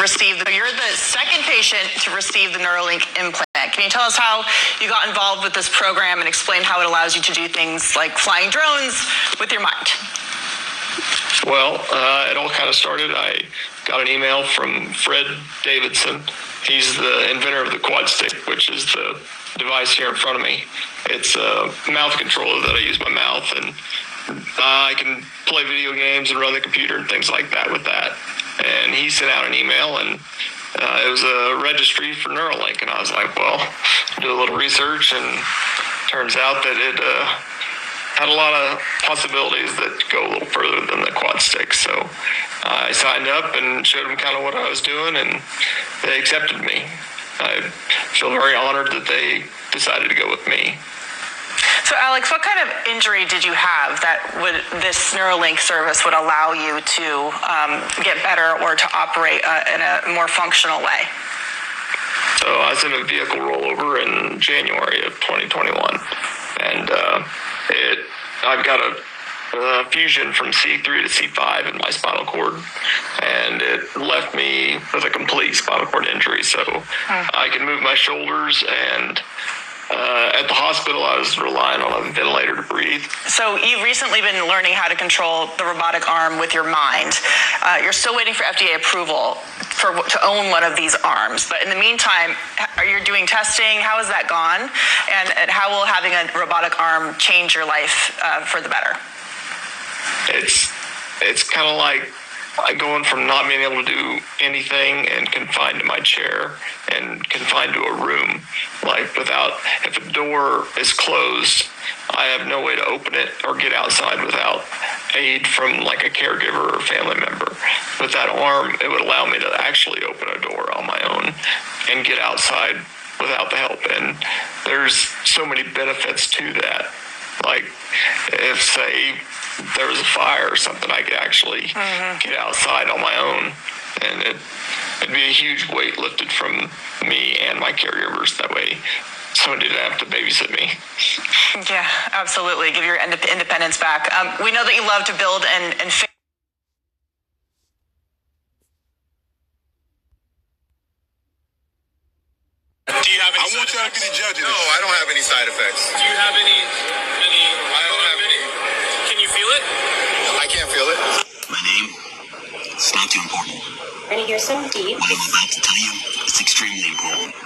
receive. You're the second patient to receive the Neuralink implant. Can you tell us how you got involved with this program and explain how it allows you to do things like flying drones with your mind? Well, it all kind of started. I got an email from Fred Davidson. He's the inventor of the quad stick, which is the device here in front of me. It's a mouth controller that I use my mouth, and I can play video games and run the computer and things like that with that. And he sent out an email, and it was a registry for Neuralink, and I was like, well, do a little research, and turns out that it had a lot of possibilities that go a little further than the quad stick. So I signed up and showed them kind of what I was doing, and they accepted me. I feel very honored that they decided to go with me. So Alex, what kind of injury did you have that this Neuralink service would allow you to get better or to operate in a more functional way? So I was in a vehicle rollover in January of 2021, and I've got a fusion from C3 to C5 in my spinal cord, and it left me with a complete spinal cord injury. So I can move my shoulders, and at the hospital, I was relying on a ventilator to breathe. So you've recently been learning how to control the robotic arm with your mind. You're still waiting for FDA approval to own one of these arms. But in the meantime, are you doing testing? How has that gone? And how will having a robotic arm change your life for the better? It's kind of like going from not being able to do anything and confined to my chair and confined to a room. Like if a door is closed, I have no way to open it or get outside without aid from like a caregiver or family member. With that arm, it would allow me to actually open a door on my own and get outside without the help. And there's so many benefits to that. Like if, say, there was a fire or something, I could actually get outside on my own, and it'd be a huge weight lifted from me and my caregivers. That way someone didn't have to babysit me. Yeah, absolutely. Give your independence back. We know that you love to build and fix. Do you have any? I want y'all to be the judges. No, I don't have any side effects. Do you have any? I don't have any. Can you feel it? I can't feel it. My name? It's not too important. Ready to hear some deep? What I'm about to tell you is extremely important.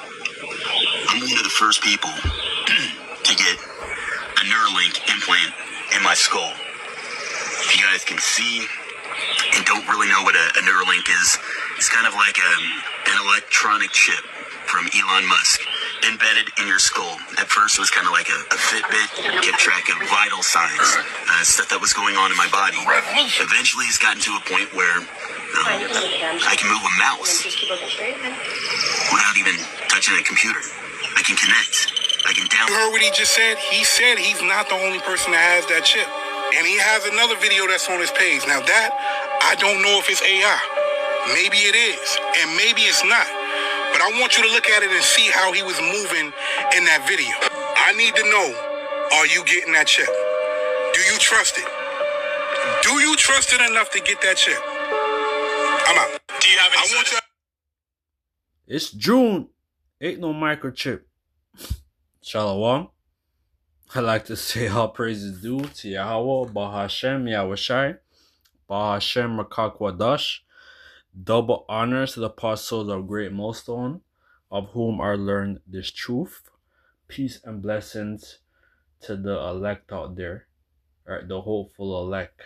I'm one of the first people to get a Neuralink implant in my skull. If you guys can see and don't really know what a Neuralink is, it's kind of like an electronic chip from Elon Musk embedded in your skull. At first, it was kind of like a Fitbit, kept track of vital signs, stuff that was going on in my body. Eventually, it's gotten to a point where I can move a mouse without even touching a computer. I can connect. I can download. You heard what he just said? He said he's not the only person that has that chip. And he has another video that's on his page. Now that, I don't know if it's AI. Maybe it is, and maybe it's not. But I want you to look at it and see how he was moving in that video. I need to know, are you getting that chip? Do you trust it? Do you trust it enough to get that chip? I'm out. Do you have any? I want you. It's June. Ain't no microchip. Shalom. I like to say all praises due to Yahweh, Bahashem, Yahushai, Bahashem, Rakakwadash. Double honors to the apostles of Great Millstone, of whom I learned this truth. Peace and blessings to the elect out there, right? The hopeful elect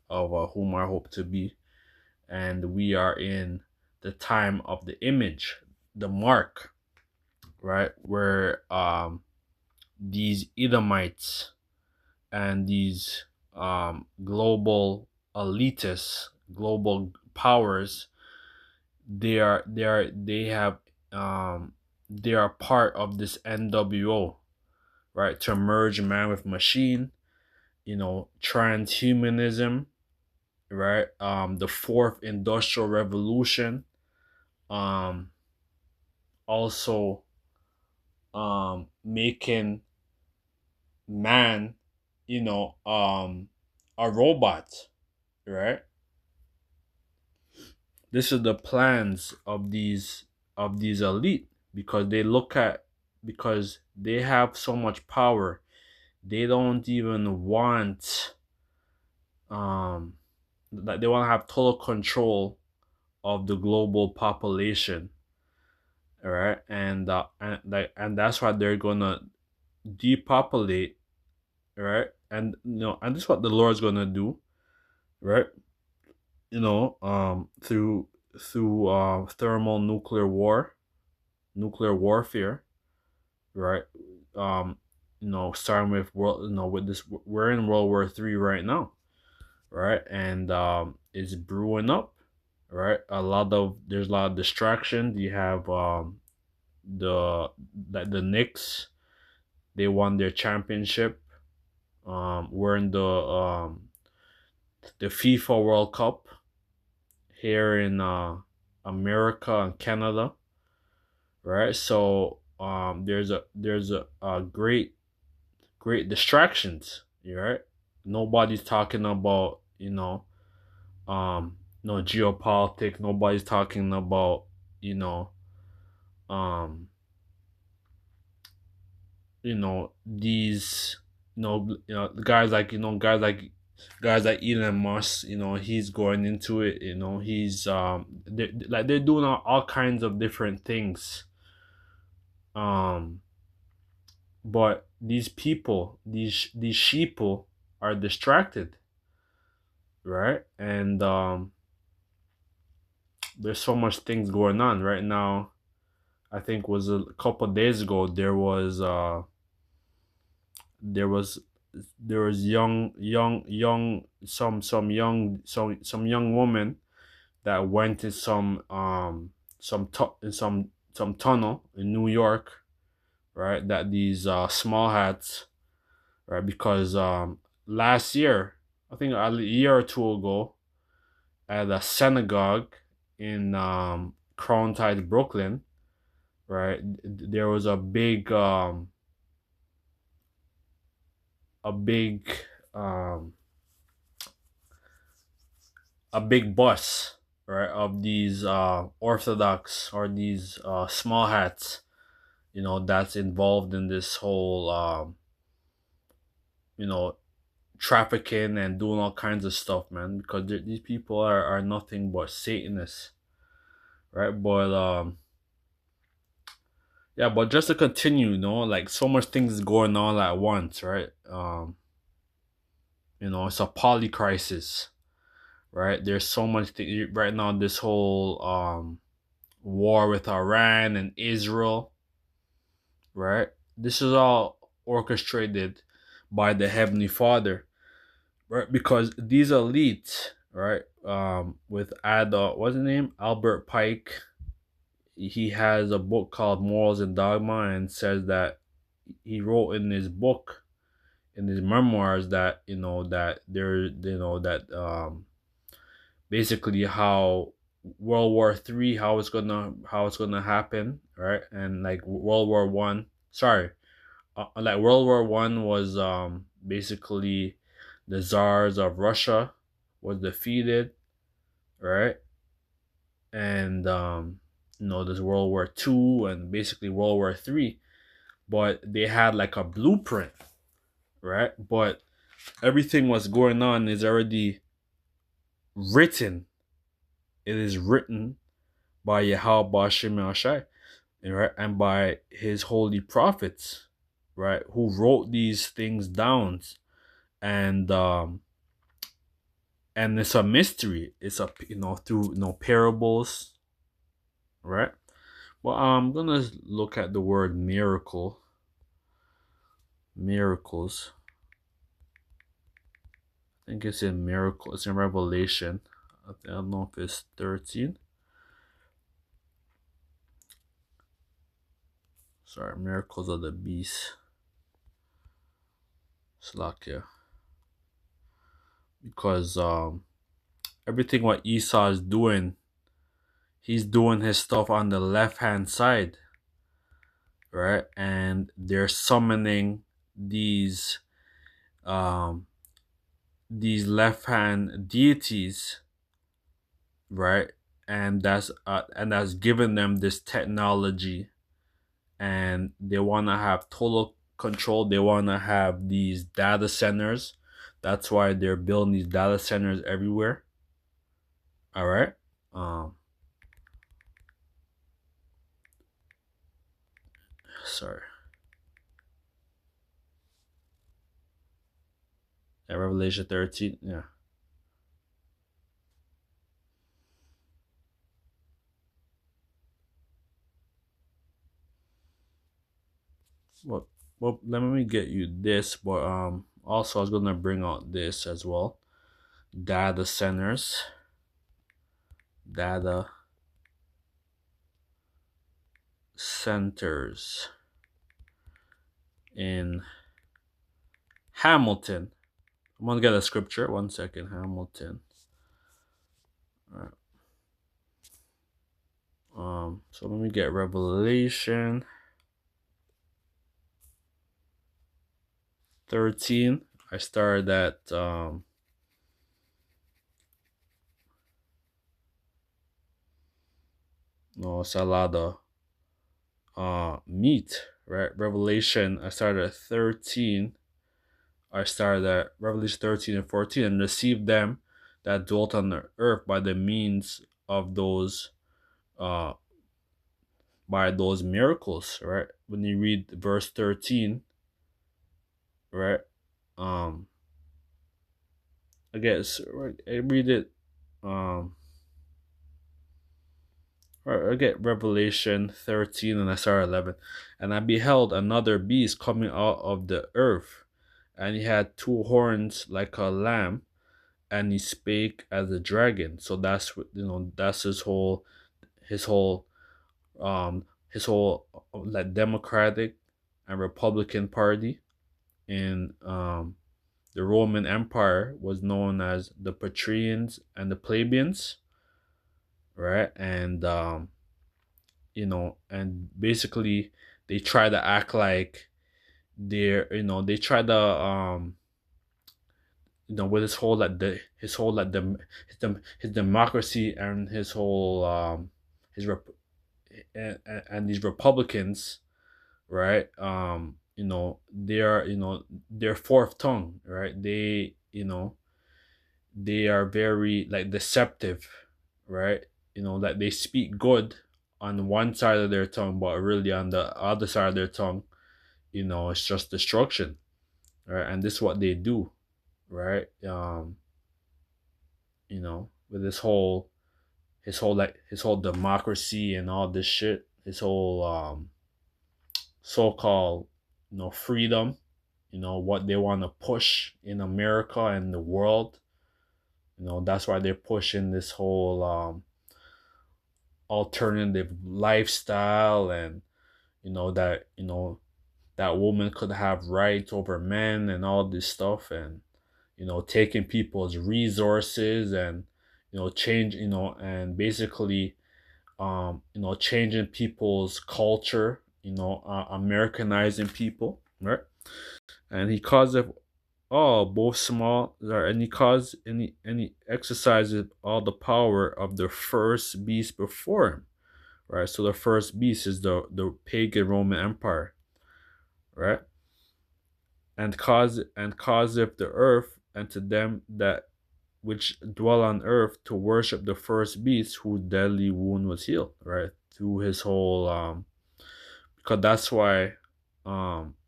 of whom I hope to be. And we are in the time of the image, the mark, right? Where these Edomites and these global elitists, global powers, they are part of this NWO, right? To merge man with machine, transhumanism, right? The fourth industrial revolution, also making man, a robot, right? this is the plans of these elite, because they look at, because they have so much power, they don't even want, um that they want to have total control of the global population. All right, and that's why they're gonna depopulate. Right, and and this is what the Lord's gonna do. Right, through thermal nuclear warfare. Right, um starting with world with this, we're in World War III right now. Right, and it's brewing up. Right, there's a lot of distractions. You have the the Knicks, they won their championship. We're in the FIFA World Cup here in America and Canada. Right, so there's a great distractions. Right, nobody's talking about no geopolitics. Nobody's talking about you know um these guys like Elon Musk. He's going into it. He's they're doing all kinds of different things. Um, but these people, these sheeple, are distracted, right? And there's so much things going on right now. I think was a couple of days ago, there was some young woman that went in some tunnel in New York. Right, that these small hats. Right, because last year, I think a year or two ago, at a synagogue in Crown Heights, Brooklyn. Right, there was a big um a big bus, right, of these Orthodox, or these small hats, that's involved in this whole you know trafficking and doing all kinds of stuff, man. Because these people are nothing but Satanists. Right, but yeah, but just to continue, like, so much things going on at once. Right, it's a poly crisis. Right, there's so much right now. This whole war with Iran and Israel. Right, this is all orchestrated by the Heavenly Father. Right, because these elites, right, with what's his name, Albert Pike. He has a book called Morals and Dogma, and says that he wrote in his book, in his memoirs, that that there that basically how World War III, how it's gonna happen. Right, and like World War I, sorry, like World War I was basically the czars of Russia was defeated. Right, and there's World War II and basically World War III, but they had like a blueprint. Right, but everything what's going on is already written. It is written by Yahweh Bashim Ashai, right, and by his holy prophets, right, who wrote these things down. And it's a mystery. It's a through parables. Right, well, I'm gonna look at the word miracles. I think it's in miracle. It's in Revelation. I don't know if it's 13. Sorry, miracles of the beast. Slakia. Because everything what Esau is doing, he's doing his stuff on the left hand side. Right, and they're summoning these left hand deities. Right, and that's given them this technology, and they want to have total control. They want to have these data centers. That's why they're building these data centers everywhere. All right. Sorry. Yeah, Revelation 13. Yeah. Well, let me get you this, but also I was gonna bring out this as well. Data centers. Data centers in Hamilton. I'm gonna get a scripture. 1 second. Hamilton. All right. So let me get Revelation 13. I started at no, it's a lot of meat, right? Revelation, I started at 13. I started at Revelation 13 and 14, and received them that dwelt on the earth by the means of those by those miracles, right? When you read verse 13, right? I guess I read it I get Revelation 13 and I start 11. And I beheld another beast coming out of the earth, and he had two horns like a lamb, and he spake as a dragon. So that's that's his whole like Democratic and Republican Party in the Roman Empire was known as the Patrians and the Plebeians, right? And and basically they try to act like they try to with his whole like his democracy and his whole his rep- and these Republicans, right? They're fourth tongue, right? They are very like deceptive, right? Like they speak good on one side of their tongue, but really on the other side of their tongue, it's just destruction, right? And this is what they do, right? With his whole democracy and all this shit, his whole so-called freedom, what they want to push in America and the world. That's why they're pushing this whole alternative lifestyle, and that woman could have rights over men and all this stuff, and taking people's resources, and change and basically changing people's culture, Americanizing people, right? And he causeth all both small, and he caused and he exercises all the power of the first beast before him, right? So the first beast is the pagan Roman Empire, right? And causeth the earth and to them that which dwell on earth to worship the first beast whose deadly wound was healed, right? Through his whole because that's why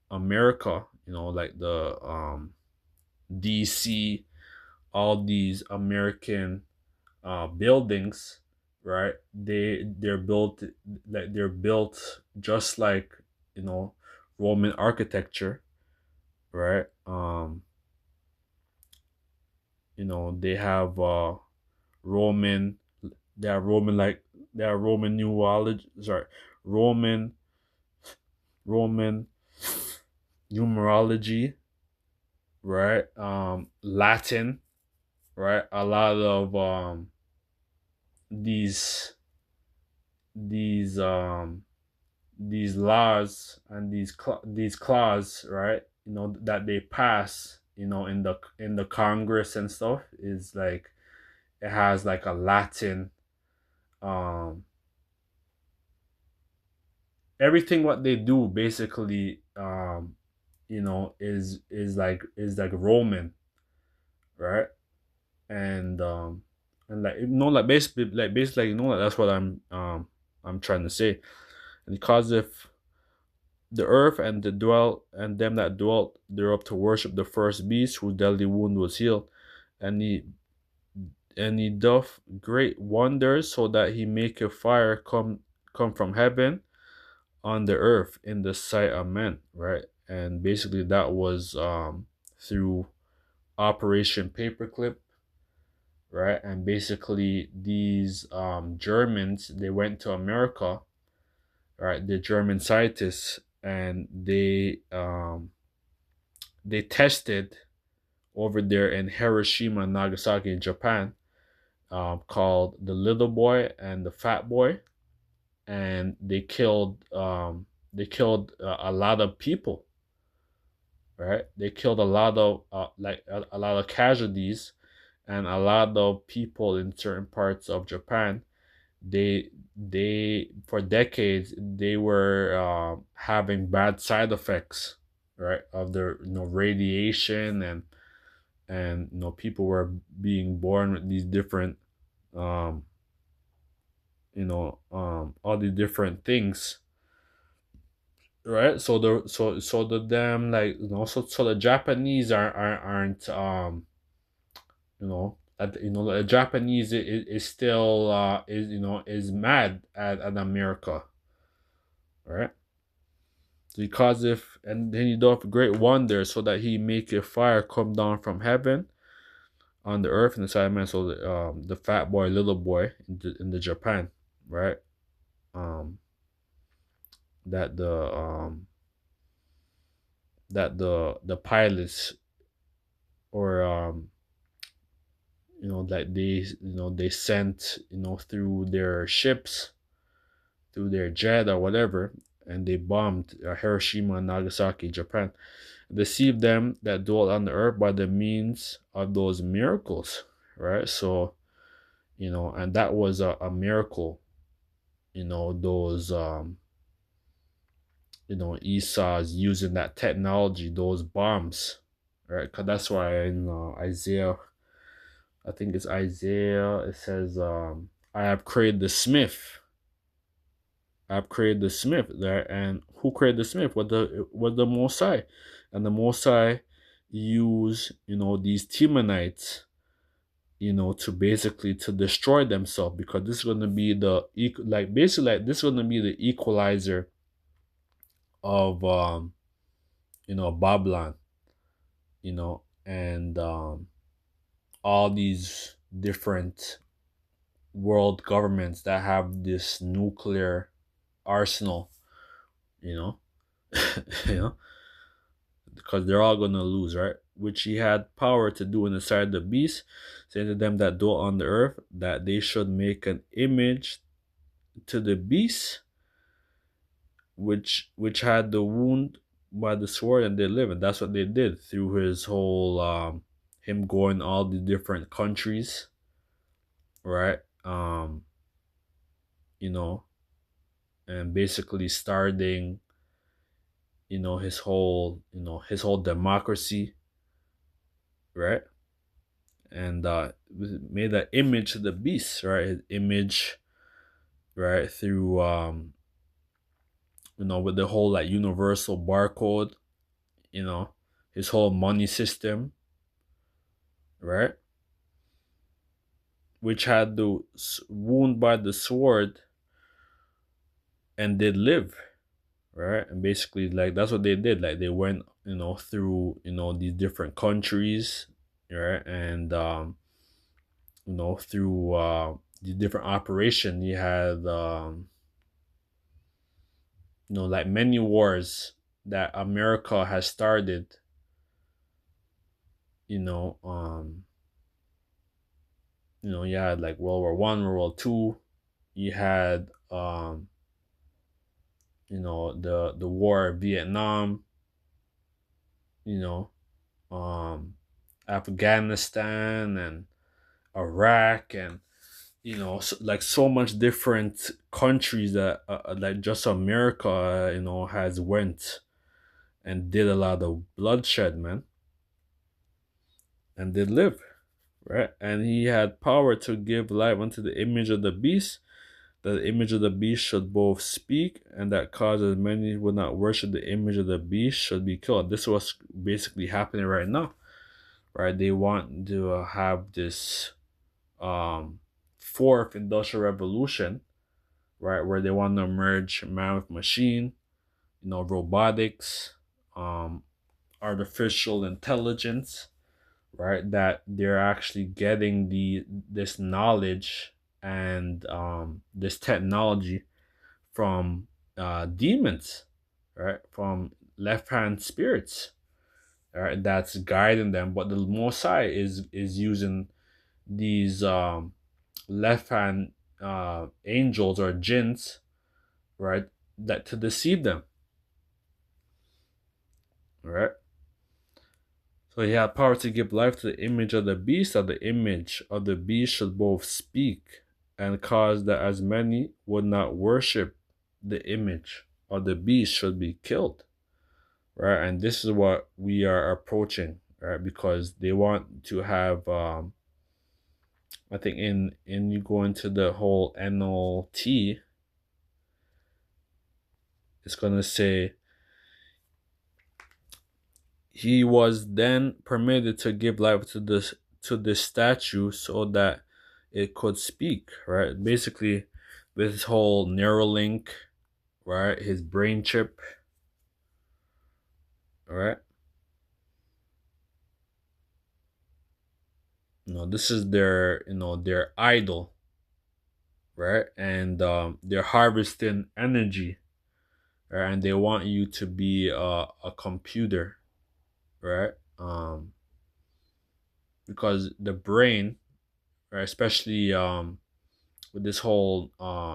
America, like the DC, all these American buildings, right? They're built just like Roman architecture, right? They have Roman, they are Roman like they are Roman numerology, sorry, Roman Roman numerology, right? Latin, right? A lot of these these um these laws and these clause, right? That they pass, in the Congress and stuff, is like it has like a Latin um everything what they do basically, is like Roman, right? And like, like basically, like that's what I'm trying to say. And because if the earth and the dwell and them that dwelt thereof to worship the first beast whose deadly wound was healed, and he doth great wonders, so that he maketh fire come from heaven on the earth in the sight of men, right? And basically that was through Operation Paperclip, right? And basically these Germans, they went to America, right? The German scientists, and they tested over there in Hiroshima and Nagasaki in Japan, called the little boy and the fat boy, and they killed a lot of people, right? They killed a lot of a lot of casualties, and a lot of people in certain parts of Japan. They for decades they were having bad side effects, right, of the radiation, and people were being born with these different um all these different things, right? So the them, like, so the Japanese aren't the Japanese is still is mad at America, right? Because if and then he doth great wonder, so that he make a fire come down from heaven on the earth and the side of man. So the fat boy, little boy in the Japan, right? Um, that the pilots, or that they sent through their ships, through their jet or whatever, and they bombed Hiroshima and Nagasaki, Japan, deceived them that dwelt on the earth by the means of those miracles, right? So, and that was a miracle, those Esau's using that technology, those bombs, right? Because that's why in Isaiah, I think it's Isaiah, it says, I have created the smith. I've created the smith there, and who created the smith? Was the Most High, and the Most High use these Temanites, to basically to destroy themselves, because this is going to be this is going to be the equalizer of Babylon, and all these different world governments that have this nuclear arsenal, you know, you know, because they're all gonna lose, right? Which he had power to do in the sight of the beast, saying to them that dwell on the earth, that they should make an image to the beast, which had the wound by the sword, and they live. And that's what they did through his whole him going all the different countries, right? You know, and basically starting, his whole democracy, right? And made an image to the beast, right? His image, right? Through with the whole like universal barcode, you know, his whole money system, right? Which had the wound by the sword and did live, right? And basically, like, that's what they did. Like, they went, through, these different countries, right? And through the different operation, you had like many wars that America has started, you had like World War I, World War II. You had the war of Vietnam, you know, Afghanistan and Iraq, and like so much different countries that like just America, has went and did a lot of bloodshed, man, and did live, right? And he had power to give life unto the image of the beast, that the image of the beast should both speak, and that causes many would not worship the image of the beast should be killed. This was basically happening right now, right? They want to have this fourth industrial revolution, right, where they want to merge man with machine, robotics, um, artificial intelligence, right? That they're actually getting this knowledge and this technology from demons, right? From left hand spirits, right? That's guiding them. But the Mosai is using these left hand angels or jinns, right? That to deceive them, right? So he had power to give life to the image of the beast, that the image of the beast should both speak and cause that as many would not worship the image of the beast should be killed. Right? And this is what we are approaching, right? Because they want to have I think in you go into the whole NLT, it's gonna say he was then permitted to give life to this statue so that it could speak, right? Basically, with his whole Neuralink, right? His brain chip, right? This is their, their idol, right? And they're harvesting energy, right? And they want you to be a computer, right? Because the brain, right, especially with this whole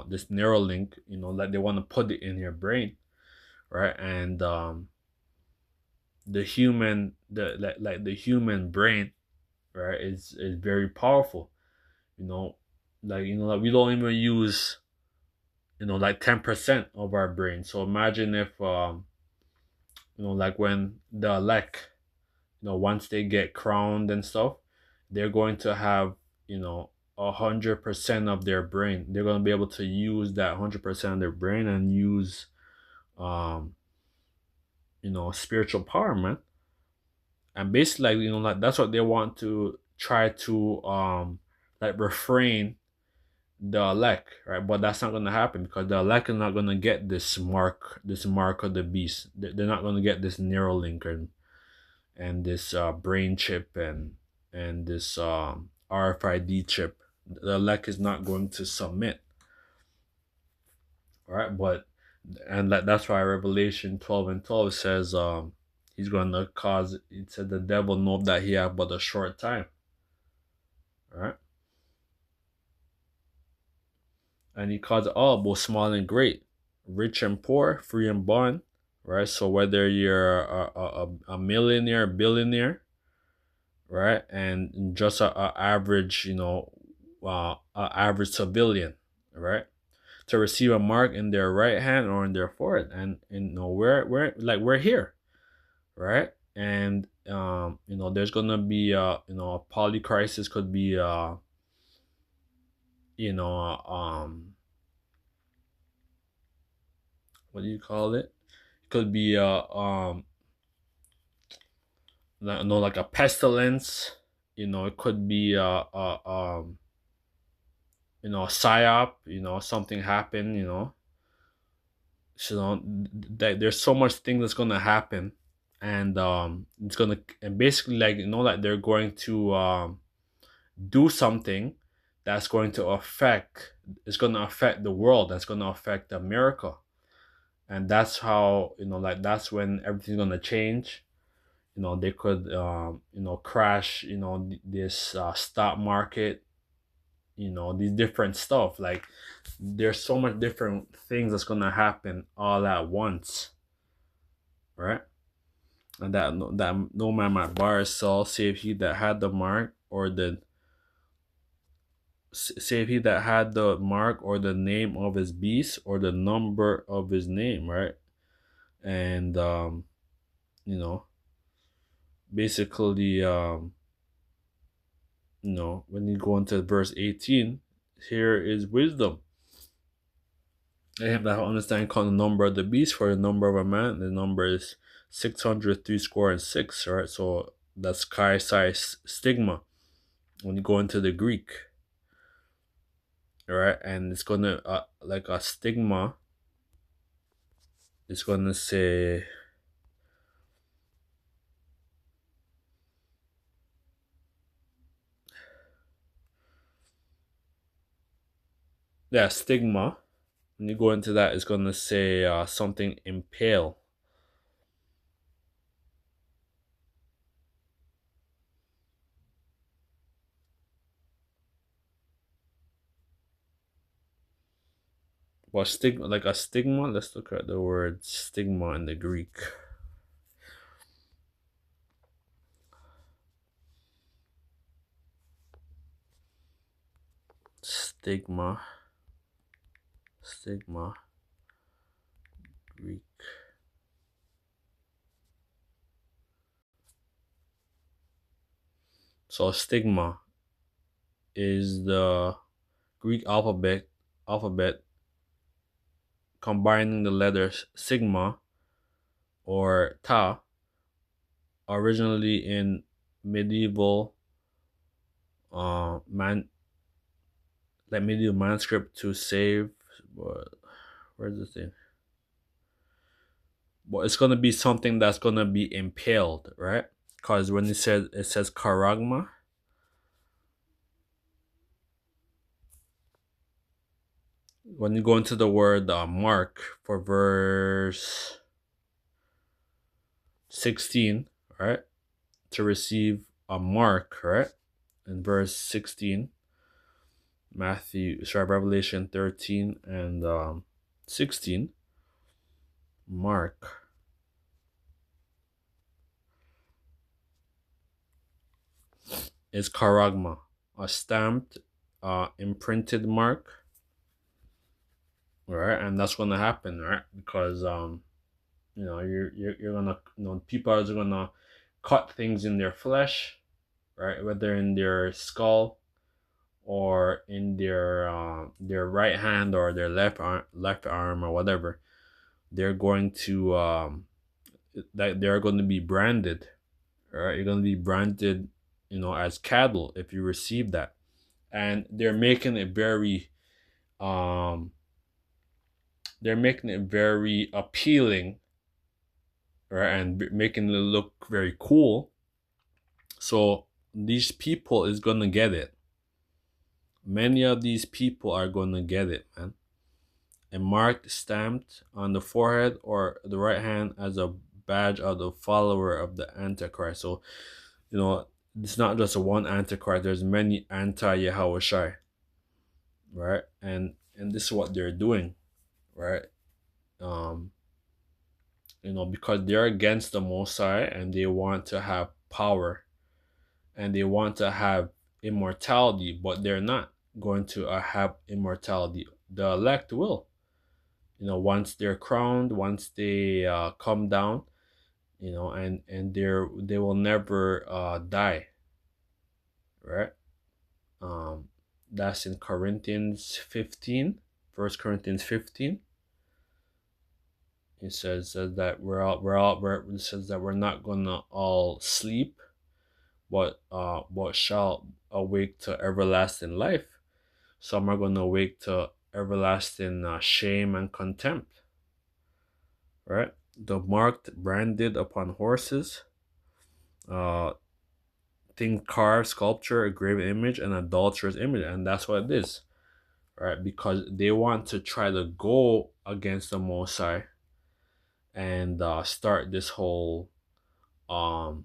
this Neuralink, like they want to put it in your brain, right? And the human like the human brain, right, is very powerful, you know like we don't even use like 10% of our brain. So imagine if like when the elect, once they get crowned and stuff, they're going to have, 100% of their brain. They're going to be able to use that 100% of their brain and use um spiritual power, man. And basically, like, like that's what they want to try to like refrain the elect, right? But that's not gonna happen because the elect is not gonna get this mark of the beast. They're not gonna get this Neuralink and this brain chip and this RFID chip. The elect is not going to submit, right? But and that's why Revelation 12:12 says he's gonna cause. It said the devil know that he have but a short time, right? And he calls it all, both small and great, rich and poor, free and bond, right? So whether you're a millionaire, billionaire, right, and just a average, a average civilian, right, to receive a mark in their right hand or in their forehead, and we're here, right, and there's gonna be a poly crisis, could be you know what do you call it? Could be like a pestilence. It could be a psyop. Something happened. So there's so much thing that's gonna happen, and it's gonna and basically like like they're going to do something that's going to affect. It's gonna affect the world. That's gonna affect America, and that's how like that's when everything's gonna change. They could crash this stock market, these different stuff. Like there's so much different things that's gonna happen all at once, right? And that no man might bar Saul save he that had the mark or the say if he that had the mark or the name of his beast or the number of his name, right? And you know, basically when you go into verse 18, here is wisdom. I have that understanding called the number of the beast. For the number of a man, the number is 603 score and 6, right? So that's chi psi stigma when you go into the Greek, right? And it's gonna like a stigma, it's gonna say stigma. When you go into that, it's gonna say something impale. Well, stigma, like a stigma. Let's look at the word stigma in the Greek. Stigma. Greek. So stigma is the Greek alphabet combining the letters sigma or ta, originally in medieval medieval manuscript to save. Where's the thing? But it's gonna be something that's gonna be impaled, right? Because when it says charagma, when you go into the word mark for verse 16, right? To receive a mark, right? In verse 16, Revelation 13 and 16, mark is charagma, a stamped, imprinted mark, right? And that's gonna happen, right? Because you're gonna people are gonna cut things in their flesh, right? Whether in their skull or in their right hand or their left arm or whatever. They're going to that they're going to be branded, right? You're going to be branded, as cattle if you receive that. And they're making it very appealing, right? And making it look very cool. So these people is going to get it. Many of these people are going to get it, man. A mark stamped on the forehead or the right hand as a badge of the follower of the Antichrist. So, it's not just a one Antichrist. There's many anti-Yahushai, right? And this is what they're doing, right? Because they're against the Mosai and they want to have power and they want to have immortality, but they're not going to have immortality. The elect will. Once they're crowned, once they come down, and they will never die, right? That's in Corinthians 15, 1 Corinthians 15. It says that it says that we're not gonna all sleep, but shall awake to everlasting life. Some are gonna awake to everlasting shame and contempt, right? The marked branded upon horses, thing carved, sculpture, a graven image, and adulterous image, and that's what it is, right? Because they want to try to go against the Mosai and start this whole, all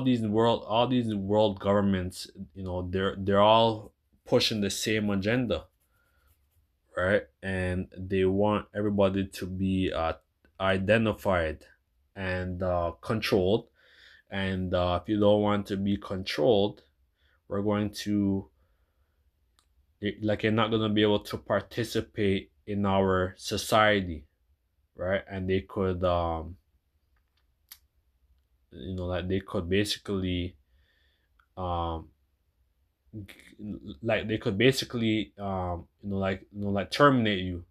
these world governments, they're all pushing the same agenda, right? And they want everybody to be identified and controlled, And if you don't want to be controlled, we're going to, like, you're not going to be able to participate in our society, right? And they could, like, they could basically, um, like, they could basically, like, terminate you,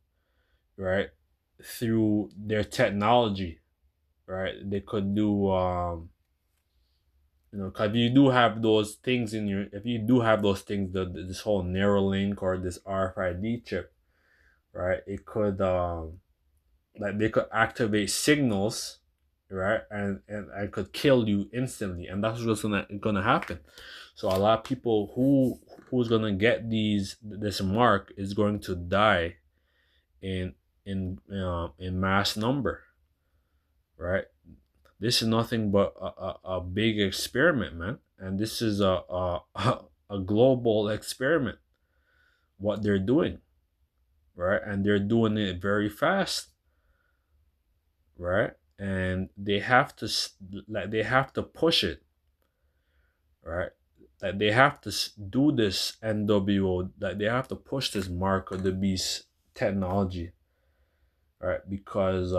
right? Through their technology, right? They could do, because if you do have those things if you do have those things, this whole Neuralink or this RFID chip, right? It could, like, they could activate signals, right? And could kill you instantly, and that's what's gonna happen. So a lot of people who's gonna get this mark is going to die in in mass number, right? This is nothing but a big experiment, man, and this is a global experiment. What they're doing, right? And they're doing it very fast, right? And they have to they have to push it, right? Like, they have to do this NWO. Like, they have to push this mark of the beast technology, right? Because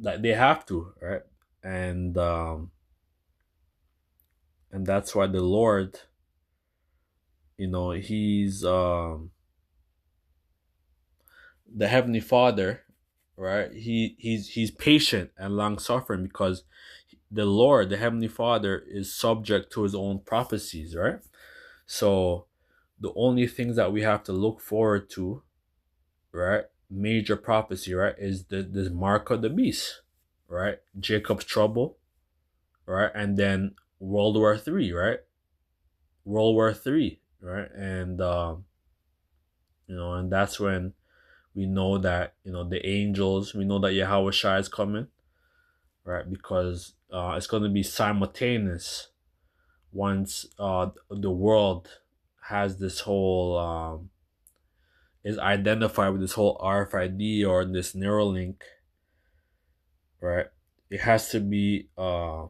like, they have to, right? And and that's why the Lord, he's the Heavenly Father, right? He's patient and long suffering, because the Lord, the Heavenly Father, is subject to his own prophecies, right? So the only things that we have to look forward to, right, major prophecy, right, is this mark of the beast, right? Jacob's trouble, right? And then World War Three, right? World War Three, right? And and that's when we know that, the angels, we know that Yahweh Shai is coming, right? Because it's going to be simultaneous once the world has this whole, is identified with this whole RFID or this Neuralink, right? It has to be a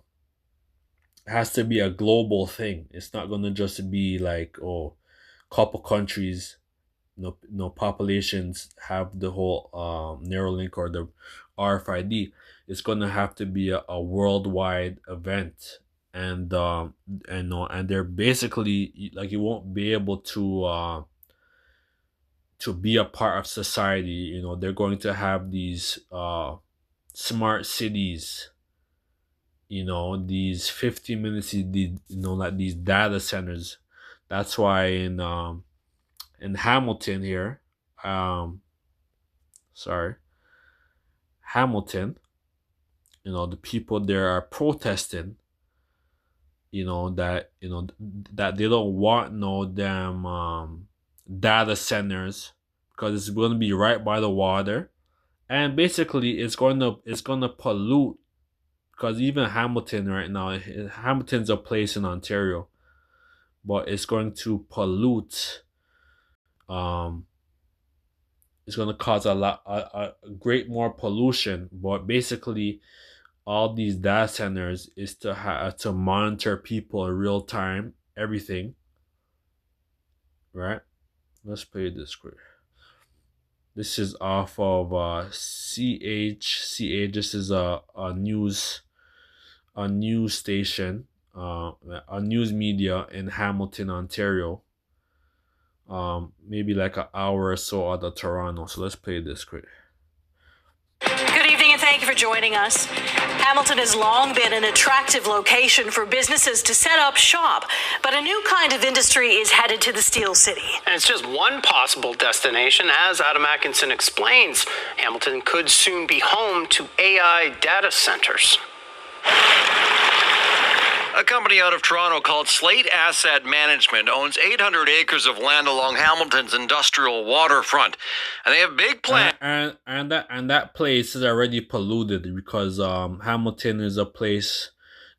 global thing. It's not going to just be like, oh, couple countries, no populations have the whole Neuralink or the RFID. It's gonna have to be a worldwide event, and and they're basically, like, you won't be able to be a part of society. They're going to have these smart cities. These 50 minutes, like these data centers. That's why in Hamilton here, sorry, Hamilton, the people there are protesting, that they don't want no damn data centers, because it's going to be right by the water, and basically it's going to pollute, because even Hamilton right now, Hamilton's a place in Ontario, but it's going to pollute. It's going to cause a great more pollution. But basically, all these data centers is to monitor people in real time, everything, right? Let's play this quick. This is off of CH. This is a news station, a news media in Hamilton, Ontario. Maybe like an hour or so out of Toronto. So let's play this quick. Good evening and thank you for joining us. Hamilton has long been an attractive location for businesses to set up shop, but a new kind of industry is headed to the Steel City. And it's just one possible destination. As Adam Atkinson explains, Hamilton could soon be home to AI data centers. A company out of Toronto called Slate Asset Management owns 800 acres of land along Hamilton's industrial waterfront, and they have big plans. And that place is already polluted, because Hamilton is a place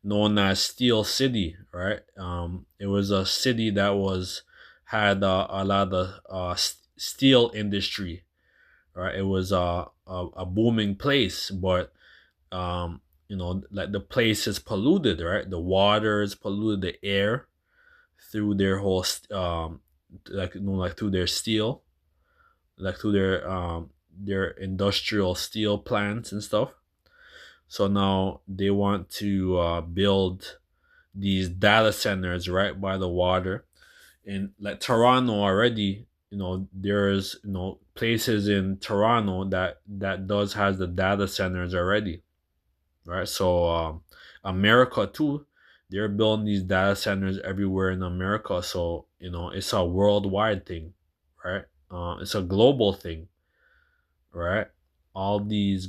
known as Steel City, right? It was a city that had a lot of steel industry, right? It was a booming place, but like the place is polluted, right? The water is polluted, the air through their whole like through their steel, like through their industrial steel plants and stuff. So now they want to build these data centers right by the water. In like Toronto already, there's places in Toronto that does has the data centers already, right? So America too, they're building these data centers everywhere in America. So it's a worldwide thing, right? It's a global thing, right? All these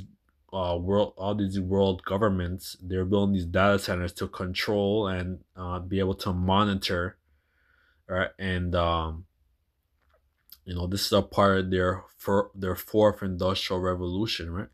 world governments, they're building these data centers to control and be able to monitor, right? And this is a part of their fourth industrial revolution, right?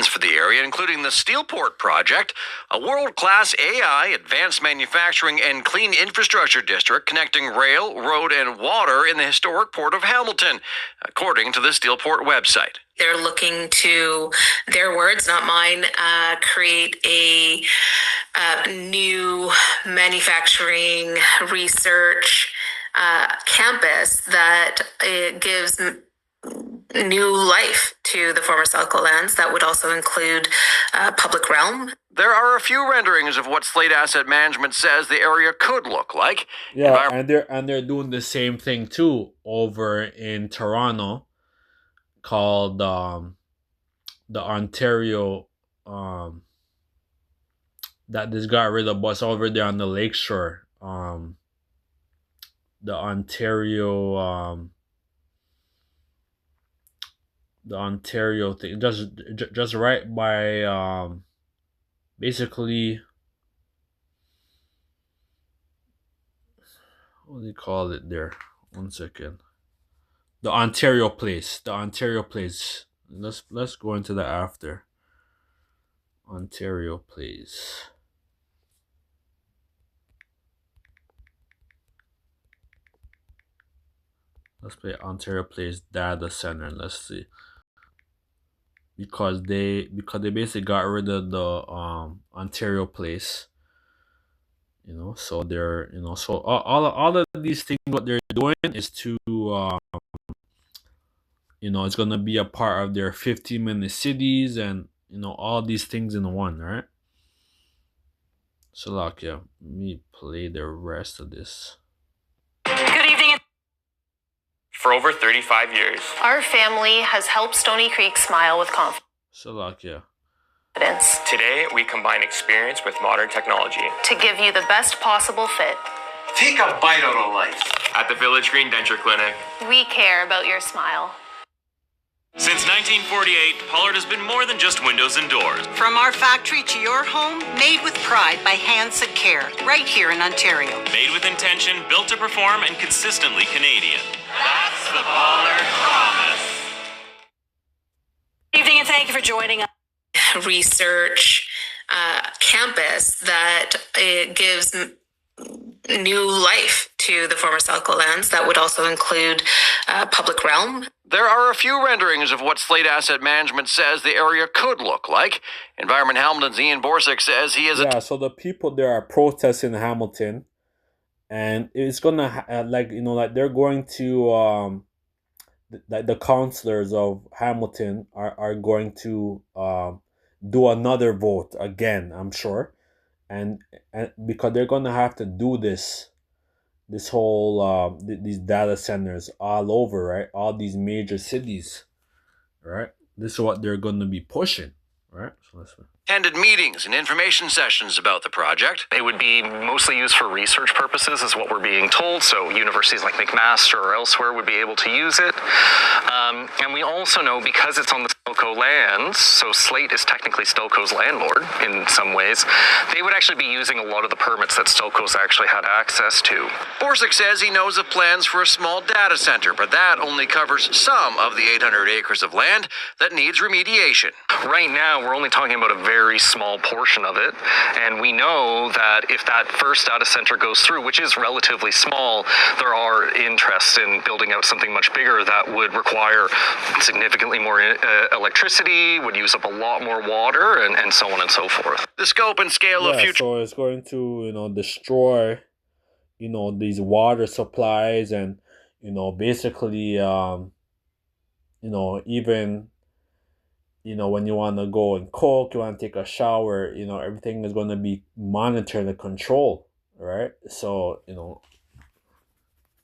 For the area, including the Steelport project, a world-class AI, advanced manufacturing, and clean infrastructure district connecting rail, road, and water in the historic port of Hamilton, according to the Steelport website. They're looking to, their words, not mine, create a new manufacturing research campus that gives new life to the former Selco lands. That would also include public realm. There are a few renderings of what Slate Asset Management says the area could look like. Yeah, and they're doing the same thing too over in Toronto, called the Ontario that just got rid of bus over there on the lakeshore. The Ontario thing, just right by basically, what do you call it there? 1 second. The Ontario Place. Let's go into that after. Ontario Place. Let's play Ontario Place Data Center. Let's see. Because they basically got rid of the Ontario Place. So they're so all of these things, what they're doing is to it's gonna be a part of their 15-minute cities, and all these things in one, right? So let me play the rest of this. Good evening. For over 35 years, our family has helped Stony Creek smile with confidence. So today we combine experience with modern technology to give you the best possible fit. Take a bite out of life. At the Village Green Denture Clinic, we care about your smile. Since 1948, Pollard has been more than just windows and doors. From our factory to your home, made with pride by Hands That Care, right here in Ontario. Made with intention, built to perform, and consistently Canadian. That's the Pollard promise. Good evening and thank you for joining us. Research campus that gives new life to the former Selco lands. That would also include public realm. There are a few renderings of what Slate Asset Management says the area could look like. Environment Hamilton's Ian Borsick says he is so the people there are protesting in Hamilton, and it's gonna like they're going to the councillors of Hamilton are going to do another vote again, I'm sure, and because they're gonna have to do this whole these data centers all over, right? All these major cities, right? This is what they're gonna be pushing, right? So let's attended meetings and information sessions about the project. It would be mostly used for research purposes, is what we're being told. So universities like McMaster or elsewhere would be able to use it. And we also know, because it's on the Stelco lands, so Slate is technically Stelco's landlord in some ways, they would actually be using a lot of the permits that Stelco's actually had access to. Borsick says he knows of plans for a small data center, but that only covers some of the 800 acres of land that needs remediation. Right now, we're only talking about a very very small portion of it. And we know that if that first data center goes through, which is relatively small, there are interests in building out something much bigger that would require significantly more electricity, would use up a lot more water, and so on and so forth. The scope and scale of future. So it's going to, destroy, these water supplies and, basically, even, when you want to go and cook, you want to take a shower, everything is going to be monitored and controlled, right? So,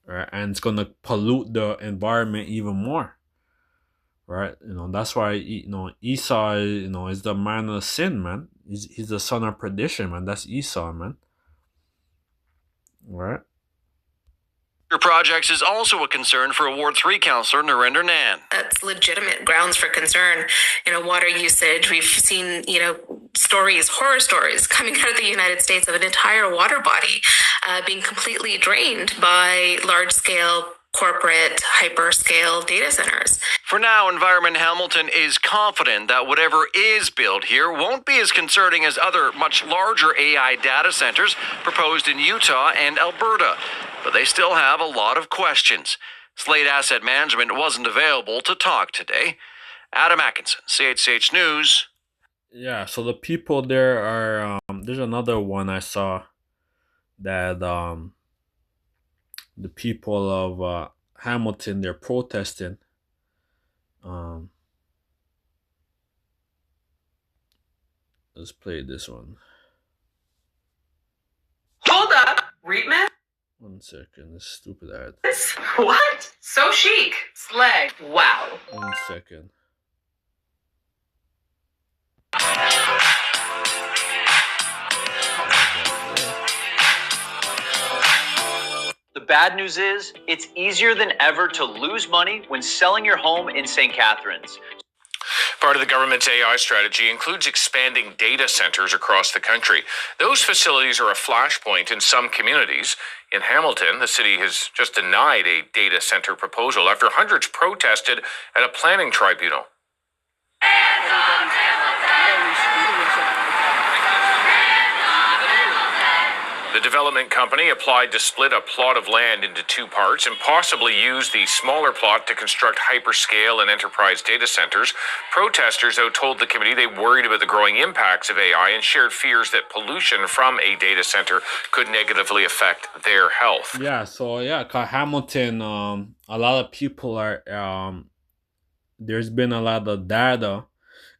right, and it's going to pollute the environment even more, right? That's why, Esau, is the man of sin, man. He's the son of perdition, man. That's Esau, man. Right? Projects is also a concern for Ward 3 Councillor Narendra Nan. That's legitimate grounds for concern. Water usage. We've seen, horror stories coming out of the United States of an entire water body being completely drained by large-scale corporate hyperscale data centers. For now, Environment Hamilton is confident that whatever is built here won't be as concerning as other much larger AI data centers proposed in Utah and Alberta. But they still have a lot of questions. Slate Asset Management wasn't available to talk today. Adam Atkinson, CHCH News. Yeah, so the people there are, there's another one I saw that the people of Hamilton, they're protesting. Let's play this one. Hold up, Reitman? 1 second, this stupid ad. What? So chic. Slag. Wow. 1 second. The bad news is, it's easier than ever to lose money when selling your home in St. Catharines. Part of the government's AI strategy includes expanding data centers across the country. Those facilities are a flashpoint in some communities. In Hamilton, the city has just denied a data center proposal after hundreds protested at a planning tribunal. The development company applied to split a plot of land into two parts and possibly use the smaller plot to construct hyperscale and enterprise data centers. Protesters, though, told the committee they worried about the growing impacts of AI and shared fears that pollution from a data center could negatively affect their health. Yeah, so cause Hamilton, a lot of people are, there's been a lot of data,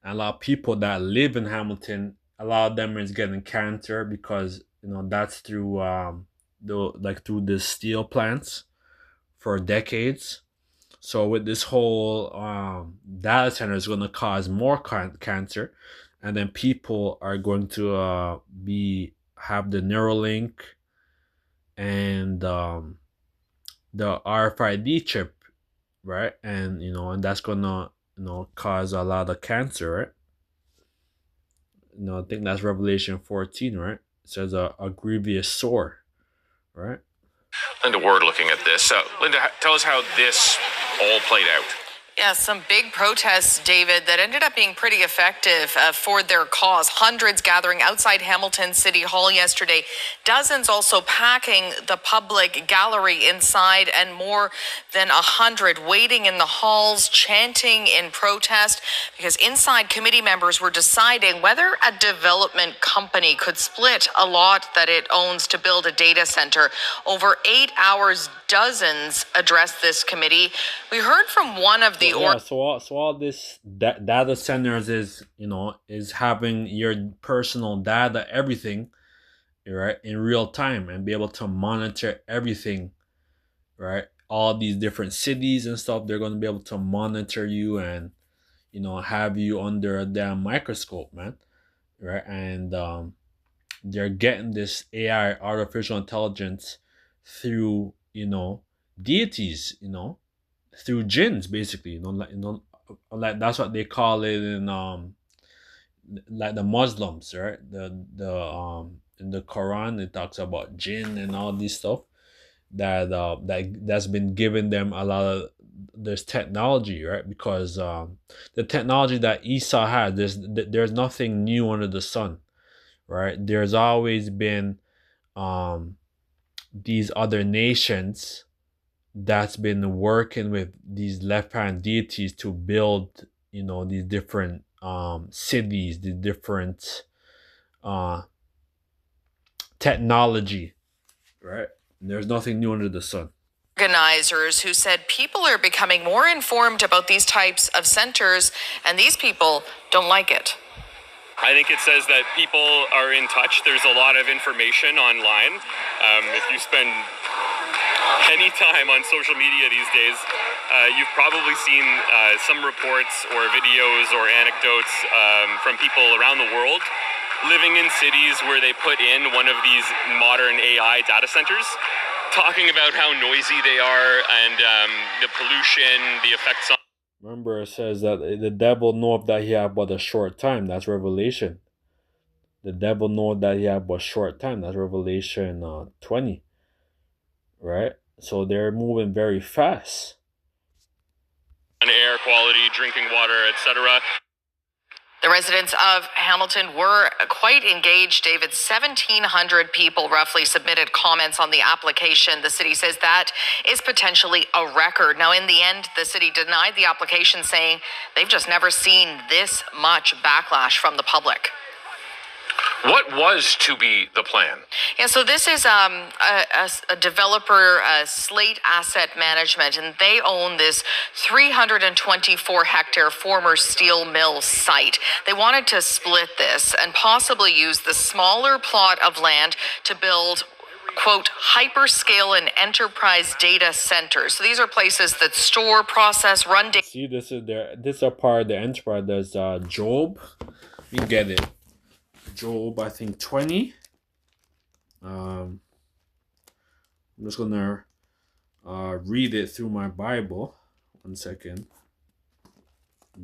and a lot of people that live in Hamilton, a lot of them is getting cancer because that's through through the steel plants for decades. So with this whole data center is going to cause more cancer, and then people are going to have the Neuralink and the RFID chip, right? And and that's gonna cause a lot of cancer, right? I think that's Revelation 14, right? It says a grievous sore, right? Linda Ward looking at this. Linda, tell us how this all played out. Yeah, some big protests, David, that ended up being pretty effective for their cause. Hundreds gathering outside Hamilton City Hall yesterday. Dozens also packing the public gallery inside, and more than 100 waiting in the halls, chanting in protest, because inside committee members were deciding whether a development company could split a lot that it owns to build a data center. Over 8 hours, dozens addressed this committee. We heard from one of the so all this data centers is having your personal data, everything, right, in real time, and be able to monitor everything, right? All these different cities and stuff, they're going to be able to monitor you and have you under a damn microscope, man, right? And they're getting this AI, artificial intelligence, through deities, through jinns, basically, like that's what they call it in like the Muslims, right? The in the Quran it talks about jinn and all this stuff that's been giving them a lot of there's technology, right? Because the technology that Esau had, there's nothing new under the sun, right? There's always been these other nations that's been working with these left hand deities to build, these different cities, the different uh technology, right? And there's nothing new under the sun. Organizers who said people are becoming more informed about these types of centers, and these people don't like it. I think it says that people are in touch. There's a lot of information online. If you spend any time on social media these days, you've probably seen some reports or videos or anecdotes from people around the world living in cities where they put in one of these modern AI data centers, talking about how noisy they are and the pollution, the effects on. Remember, it says that the devil knoweth that he had but a short time. That's Revelation. The devil knoweth that he had but a short time. That's Revelation 20. Right? So they're moving very fast. On air quality, drinking water, etc. The residents of Hamilton were quite engaged, David. 1,700 people roughly submitted comments on the application. The city says that is potentially a record. Now, in the end, the city denied the application, saying they've just never seen this much backlash from the public. What was to be the plan? Yeah, so this is a developer, Slate Asset Management, and they own this 324-hectare former steel mill site. They wanted to split this and possibly use the smaller plot of land to build, quote, hyperscale and enterprise data centers. So these are places that store, process, run data. See, this is a part of the enterprise. There's Job. You get it. Job, I think 20. I'm just gonna read it through my Bible. 1 second.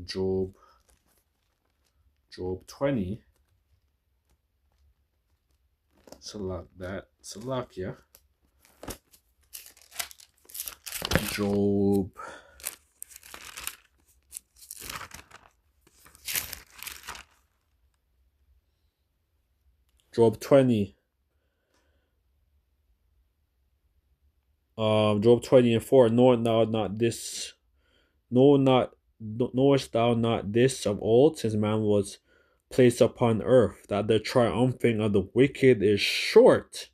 Job 20. Select that. Select, yeah. Job. Job 20. Job 20 and 4. Knowest thou not this? Knowest thou not this of old, since man was placed upon earth, that the triumphing of the wicked is short,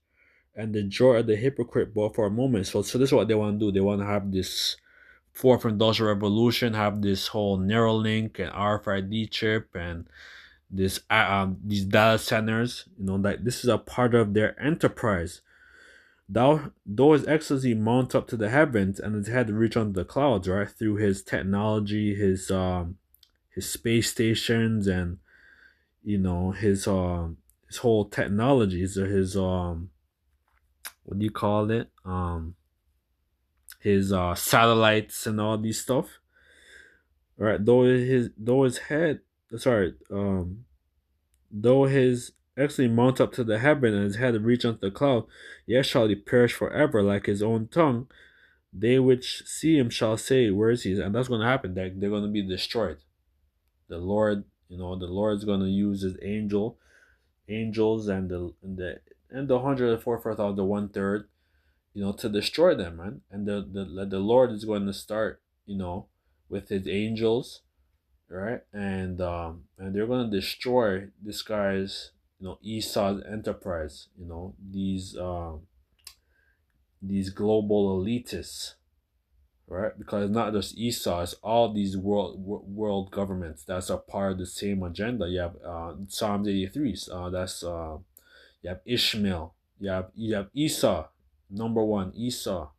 and the joy of the hypocrite but for a moment. So this is what they want to do. They want to have this fourth industrial revolution, have this whole Neuralink and RFID chip and this these data centers. Like this is a part of their enterprise. Though his excellency mount up to the heavens, and his head reach unto the clouds, right? Through his technology, his space stations, and his whole technology, his what do you call it? His satellites and all these stuff. Right? Though his actually mount up to the heaven, and his head reach unto the cloud, yet shall he perish forever, like his own tongue. They which see him shall say, where is he? And that's going to happen. They're going to be destroyed. The Lord, the Lord's going to use his angels, and the 144th out of the 1/3, to destroy them, man. And the Lord is going to start, with his angels, right? And they're going to destroy this guy's, Esau's enterprise. These global elitists, right? Because it's not just Esau, it's all these world governments that's a part of the same agenda. You have Psalms 83. You have Ishmael. You have Esau, number one, Esau.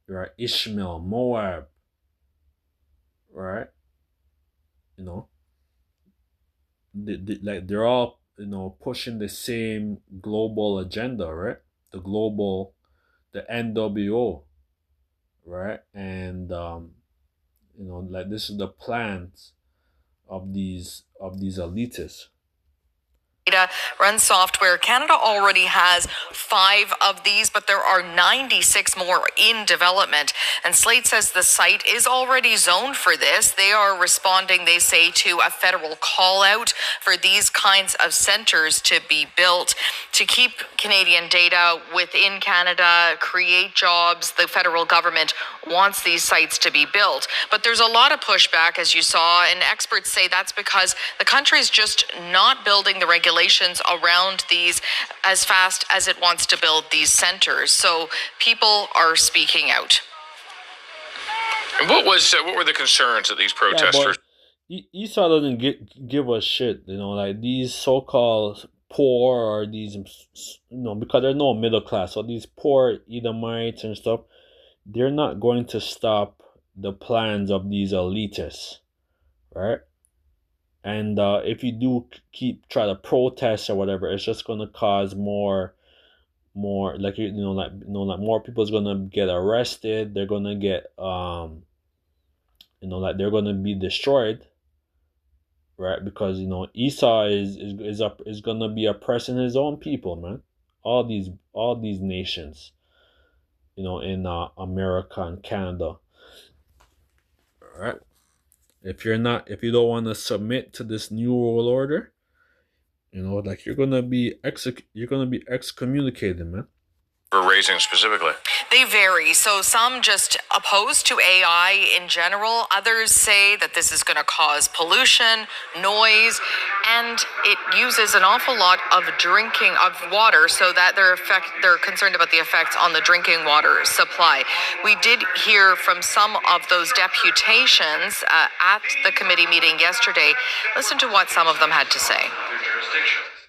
Right, Ishmael, Moab. Right, they're all pushing the same global agenda, right? The NWO, right? And this is the plans of these elitists. run software. Canada already has 5 of these, but there are 96 more in development. And Slate says the site is already zoned for this. They are responding, they say, to a federal call out for these kinds of centers to be built to keep Canadian data within Canada, create jobs. The federal government wants these sites to be built. But there's a lot of pushback, as you saw, and experts say that's because the country's just not building the regulations around these as fast as it wants to build these centers. So people are speaking out. And what were the concerns of these protesters? Esau doesn't give a shit, like these so-called poor or these, because there's no middle class, so these poor Edomites and stuff, they're not going to stop the plans of these elitists, right? And if you do try to protest or whatever, it's just going to cause more like more people's going to get arrested. They're going to get they're going to be destroyed, right? Because Esau is going to be oppressing his own people, man. All these nations, in America and Canada. All right. If you don't want to submit to this new world order, you're gonna be excommunicated, man. For raising specifically? They vary. So some just opposed to AI in general. Others say that this is going to cause pollution, noise, and it uses an awful lot of drinking of water, so that they're concerned about the effects on the drinking water supply. We did hear from some of those deputations at the committee meeting yesterday. Listen to what some of them had to say.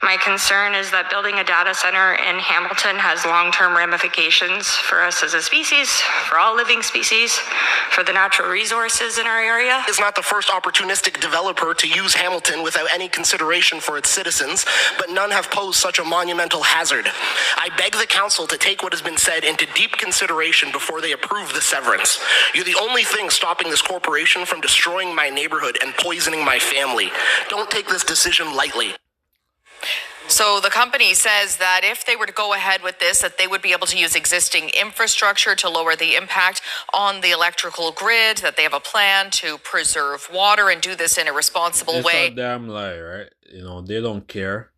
My concern is that building a data center in Hamilton has long-term ramifications for us as a species, for all living species, for the natural resources in our area. Is not the first opportunistic developer to use Hamilton without any consideration for its citizens, but none have posed such a monumental hazard. I beg the council to take what has been said into deep consideration before they approve the severance. You're the only thing stopping this corporation from destroying my neighborhood and poisoning my family. Don't take this decision lightly. So the company says that if they were to go ahead with this, that they would be able to use existing infrastructure to lower the impact on the electrical grid, that they have a plan to preserve water and do this in a responsible way. It's a damn lie, right? They don't care,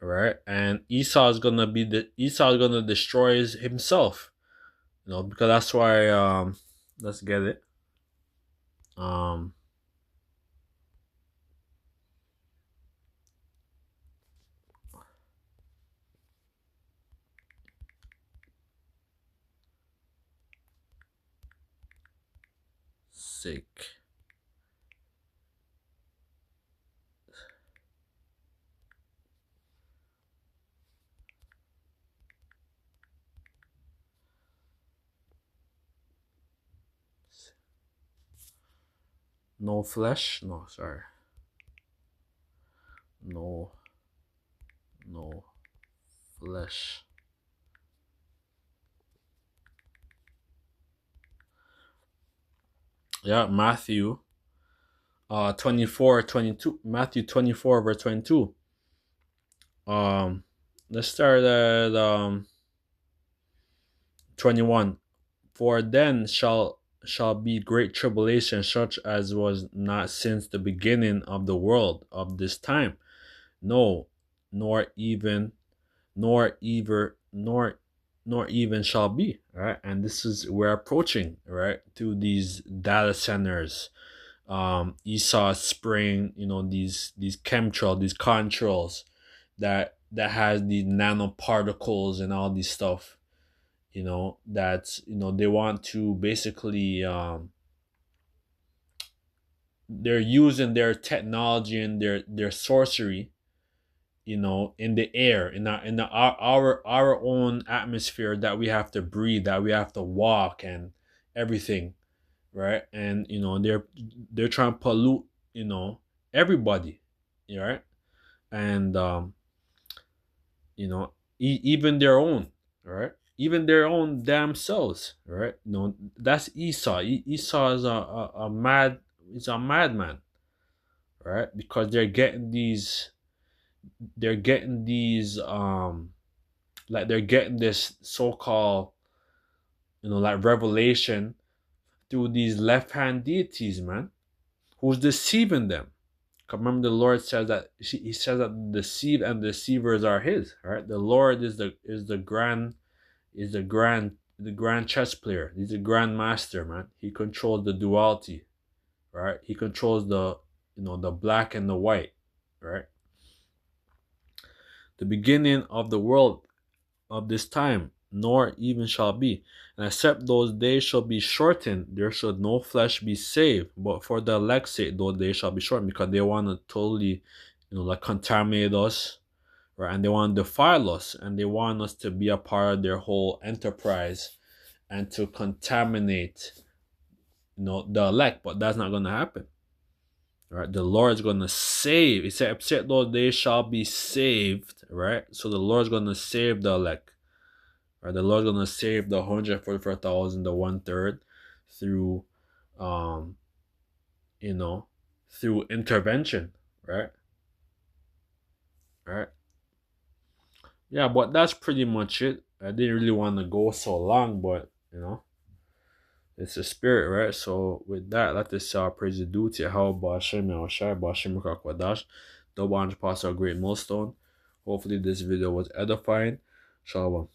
right? And Esau's gonna destroy himself, because that's why. Let's get it. Sick. No flesh? No, sorry. No flesh. Yeah, Matthew 22. Matthew 24 verse 22. Let's start at 21. For then shall be great tribulation, such as was not since the beginning of the world of this time. No, nor even shall be, right? And this is, we're approaching, right, to these data centers, Esau Spring, these chemtrails, these contrails that has these nanoparticles and all these stuff, that's, they want to basically, they're using their technology and their sorcery, in the air, in our own atmosphere that we have to breathe, that we have to walk and everything, right? And they're trying to pollute, everybody, right? And even their own, right? Even their own damn selves, right? That's Esau. Esau is a madman, right? Because they're getting these they're getting these like they're getting this so-called, you know, like revelation through these left-hand deities, man, who's deceiving them. Because remember, the Lord says that he says that the deceived and deceivers are his, right? The Lord is the grand chess player. He's the grand master, man. He controls the duality, right? He controls the, you know, the black and the white, right? The beginning of the world of this time, nor even shall be. And except those days shall be shortened, there shall no flesh be saved. But for the elect's sake, those days shall be shortened, because they want to totally, you know, like contaminate us, right? And they want to defile us, and they want us to be a part of their whole enterprise and to contaminate, you know, the elect. But that's not going to happen. Right, the Lord's gonna save. He said, "Except those days shall be saved." Right, so the Lord's gonna save the elect. Right, the Lord's gonna save the 144,000, the 1/3, through, you know, through intervention. Right, right. Yeah, but that's pretty much it. I didn't really want to go so long, but you know, it's a spirit, right? So with that, let us say our praise is due to how Bashim Yawashai, Bashim Kwadash, double 100 past our great milestone. Hopefully this video was edifying. Shalom.